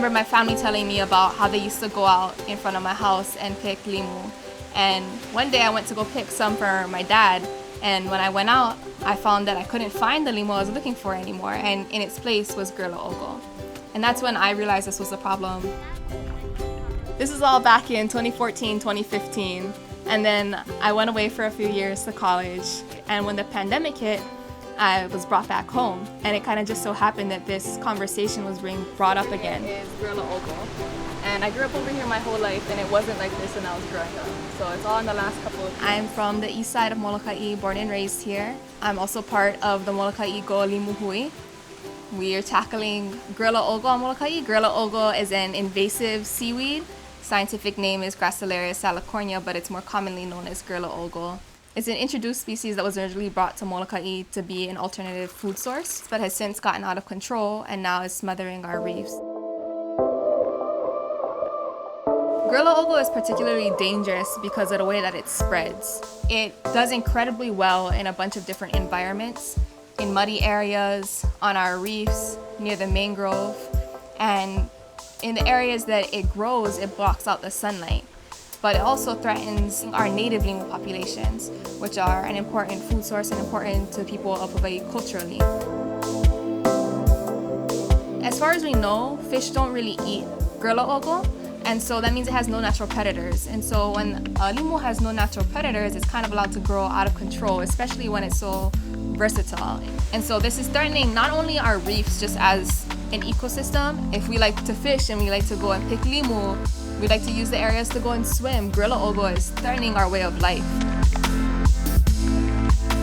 remember my family telling me about how they used to go out in front of my house and pick limu. And one day I went to go pick some for my dad, and when I went out, I found that I couldn't find the limu I was looking for anymore, and in its place was Gorilla Ogo. And that's when I realized this was a problem. This is all back in 2014, 2015, and then I went away for a few years to college, and when the pandemic hit, I was brought back home, and it kind of just so happened that this conversation was being brought up again. It's Gorilla Ogo, and I grew up over here my whole life, and it wasn't like this when I was growing up. So it's all in the last couple of years. I'm from the east side of Molokai, born and raised here. I'm also part of the Molokai Gorilla Ogo Hui. We are tackling Gorilla Ogo on Molokai. Gorilla Ogo is an invasive seaweed. Scientific name is Gracilaria salicornia, but it's more commonly known as Gorilla Ogo. It's an introduced species that was originally brought to Molokai to be an alternative food source, but has since gotten out of control and now is smothering our reefs. Gorilla Ogo is particularly dangerous because of the way that it spreads. It does incredibly well in a bunch of different environments, in muddy areas, on our reefs, near the mangrove, and in the areas that it grows, it blocks out the sunlight. But it also threatens our native limu populations, which are an important food source and important to people of Hawaii culturally. As far as we know, fish don't really eat Gorilla Ogo, and so that means it has no natural predators. And so when a limu has no natural predators, it's kind of allowed to grow out of control, especially when it's so versatile. And so this is threatening not only our reefs just as an ecosystem. If we like to fish and we like to go and pick limu, we like to use the areas to go and swim. Gorilla Ogo is threatening our way of life.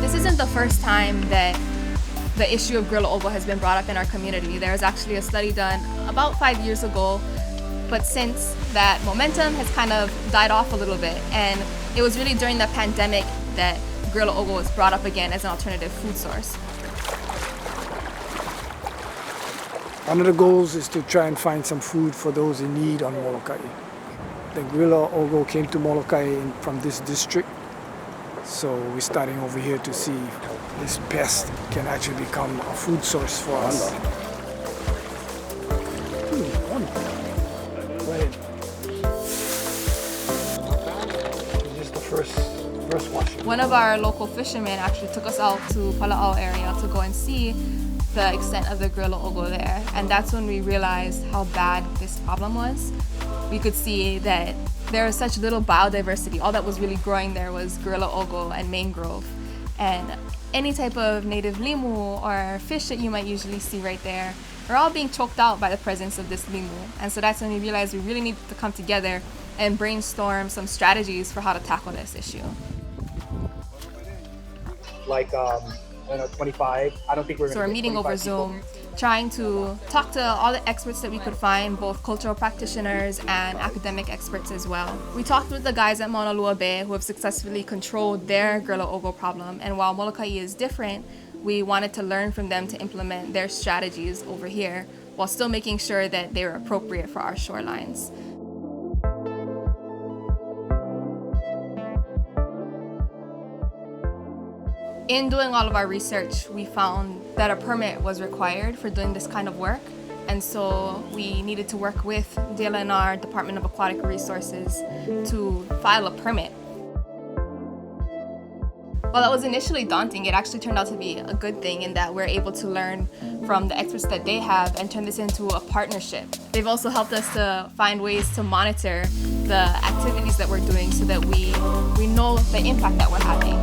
This isn't the first time that the issue of Gorilla Ogo has been brought up in our community. There was actually a study done about 5 years ago, but since that momentum has kind of died off a little bit, and it was really during the pandemic that Gorilla Ogo was brought up again as an alternative food source. One of the goals is to try and find some food for those in need on Molokai. The Gorilla Ogo came to Molokai from this district, so we're starting over here to see if this pest can actually become a food source for us. Right. This is the first washing. One of our local fishermen actually took us out to Pala'au area to go and see the extent of the Gorilla Ogo there, and that's when we realized how bad this problem was. We could see that there was such little biodiversity. All that was really growing there was Gorilla Ogo and mangrove, and any type of native limu or fish that you might usually see right there are all being choked out by the presence of this limu. And so that's when we realized we really need to come together and brainstorm some strategies for how to tackle this issue. Like 25. I don't think we're. So we're meeting over Zoom, trying to talk to all the experts that we could find, both cultural practitioners and academic experts as well. We talked with the guys at Mauna Lua Bay who have successfully controlled their Gorilla Ogo problem, and while Molokai is different, we wanted to learn from them to implement their strategies over here while still making sure that they were appropriate for our shorelines. In doing all of our research, we found that a permit was required for doing this kind of work, and so we needed to work with DLNR, Department of Aquatic Resources, to file a permit. While that was initially daunting, it actually turned out to be a good thing in that we're able to learn from the experts that they have and turn this into a partnership. They've also helped us to find ways to monitor the activities that we're doing so that we know the impact that we're having.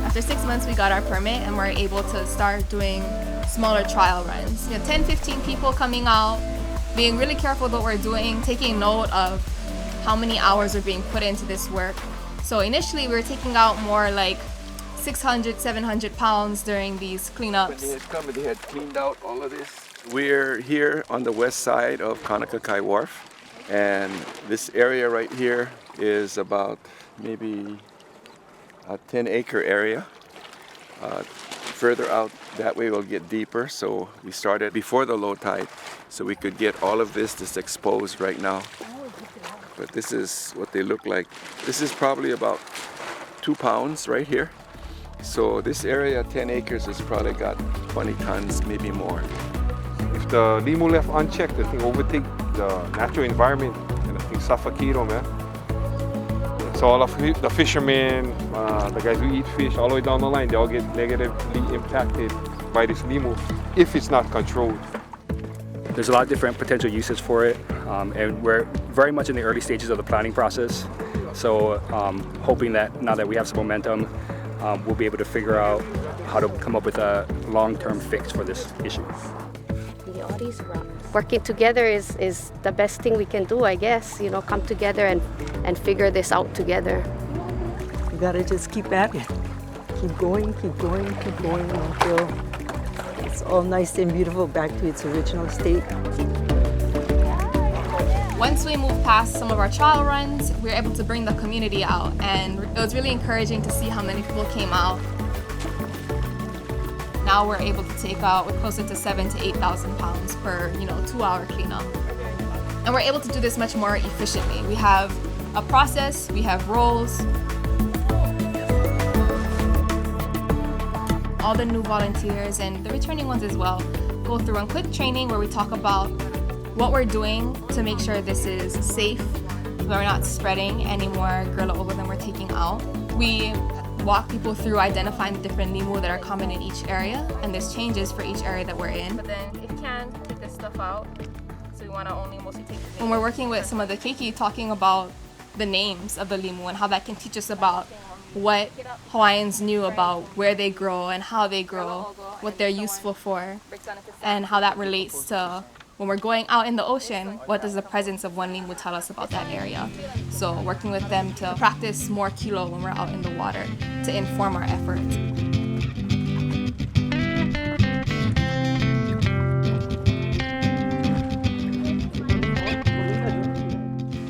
After 6 months, we got our permit and we're able to start doing smaller trial runs. 10, 15 people coming out, being really careful with what we're doing, taking note of how many hours are being put into this work. So initially, we were taking out more like 600, 700 pounds during these cleanups. When they had come and they had cleaned out all of this. We're here on the west side of Kanakakai Wharf, and this area right here is about maybe a 10-acre area. Further out that way we'll get deeper, so we started before the low tide so we could get all of this that's exposed right now. But this is what they look like. This is probably about 2 pounds right here. So this area, 10 acres, has probably got 20 tons, maybe more. If the limu left unchecked, the thing overtake the natural environment and the thing suffocate them, man. So all of the fishermen, the guys who eat fish, all the way down the line, they all get negatively impacted by this limu if it's not controlled. There's a lot of different potential uses for it, and we're very much in the early stages of the planning process. So hoping that now that we have some momentum, we'll be able to figure out how to come up with a long-term fix for this issue. Working together is the best thing we can do, I guess. You know, come together and figure this out together. You gotta just keep at it. Keep going until it's all nice and beautiful back to its original state. Once we moved past some of our trial runs, we were able to bring the community out, and it was really encouraging to see how many people came out. Now we're able to take out closer to 7,000 to 8,000 pounds per 2-hour cleanup. And we're able to do this much more efficiently. We have a process, we have roles. All the new volunteers and the returning ones as well go through a quick training where we talk about what we're doing to make sure this is safe, that we're not spreading any more gorilla ogo than we're taking out. We walk people through identifying the different limu that are common in each area, and there's changes for each area that we're in. But then it can take this stuff out, so we want to only mostly take the When we're working with some of the keiki, talking about the names of the limu and how that can teach us about what Hawaiians knew about where they grow and how they grow, what they're useful for, and how that relates to when we're going out in the ocean, what does the presence of one limu tell us about that area? So working with them to practice more kilo when we're out in the water to inform our efforts.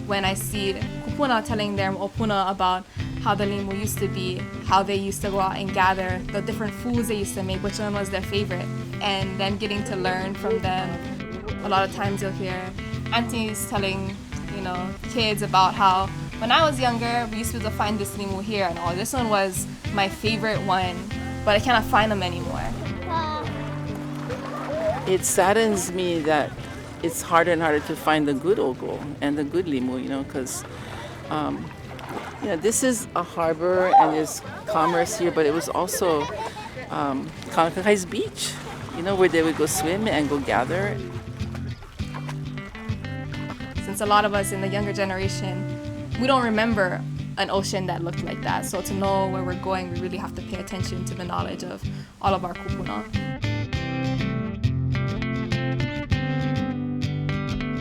When I see kupuna telling their opuna about how the limu used to be, how they used to go out and gather, the different foods they used to make, which one was their favorite, and then getting to learn from them. A lot of times you'll hear aunties telling, kids about how when I was younger, we used to find this limu here, and this one was my favorite one, but I cannot find them anymore. It saddens me that it's harder and harder to find the good ogo and the good limu, because this is a harbor and there's commerce here, but it was also Kanakakai's beach, where they would go swim and go gather. Since a lot of us in the younger generation, we don't remember an ocean that looked like that. So to know where we're going, we really have to pay attention to the knowledge of all of our kupuna.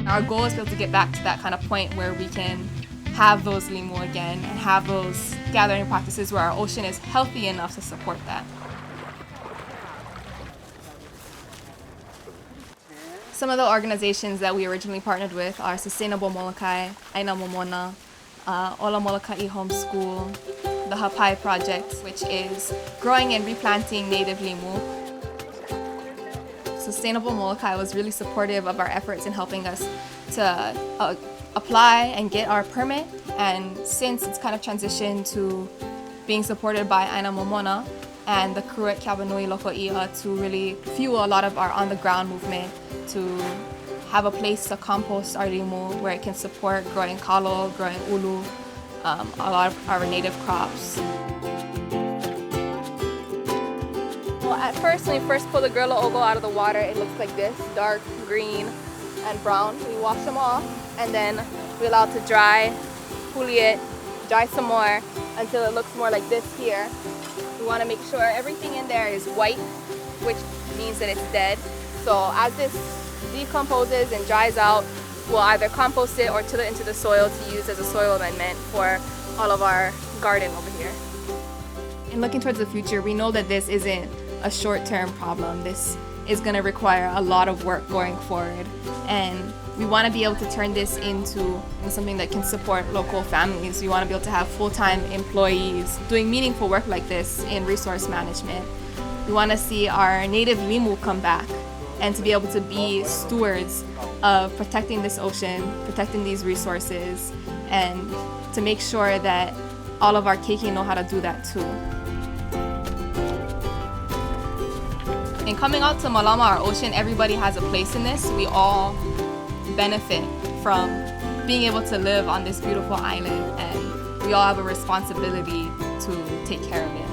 Our goal is to be able to get back to that kind of point where we can have those limu again and have those gathering practices where our ocean is healthy enough to support that. Some of the organizations that we originally partnered with are Sustainable Molokai, Aina Momona, Ola Molokai Homeschool, the Hapai Project, which is growing and replanting native limu. Sustainable Molokai was really supportive of our efforts in helping us to apply and get our permit, and since it's kind of transitioned to being supported by Aina Momona and the crew at Kabanui Loko'ia to really fuel a lot of our on-the-ground movement to have a place to compost our limu where it can support growing kalo, growing ulu, a lot of our native crops. Well, at first, when we first pull the gorilla ogo out of the water, it looks like this, dark green and brown. We wash them off, and then we allow it to dry, puli it, dry some more until it looks more like this here. We want to make sure everything in there is white, which means that it's dead. So as this decomposes and dries out, we'll either compost it or till it into the soil to use as a soil amendment for all of our garden over here. In looking towards the future, we know that this isn't a short-term problem. This is going to require a lot of work going forward, and we want to be able to turn this into something that can support local families. We want to be able to have full-time employees doing meaningful work like this in resource management. We want to see our native limu come back and to be able to be stewards of protecting this ocean, protecting these resources, and to make sure that all of our keiki know how to do that too. And coming out to Malama, our ocean, everybody has a place in this. We all benefit from being able to live on this beautiful island, and we all have a responsibility to take care of it.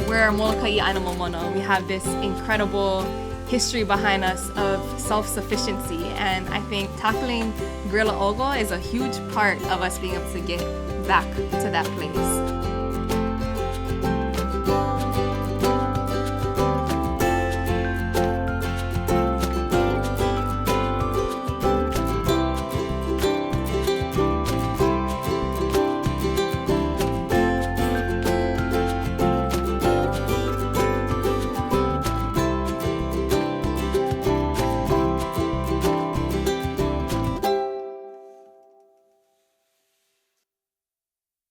We're Molokai Animal Mono. We have this incredible history behind us of self-sufficiency, and I think tackling Gorilla Ogo is a huge part of us being able to get back to that place.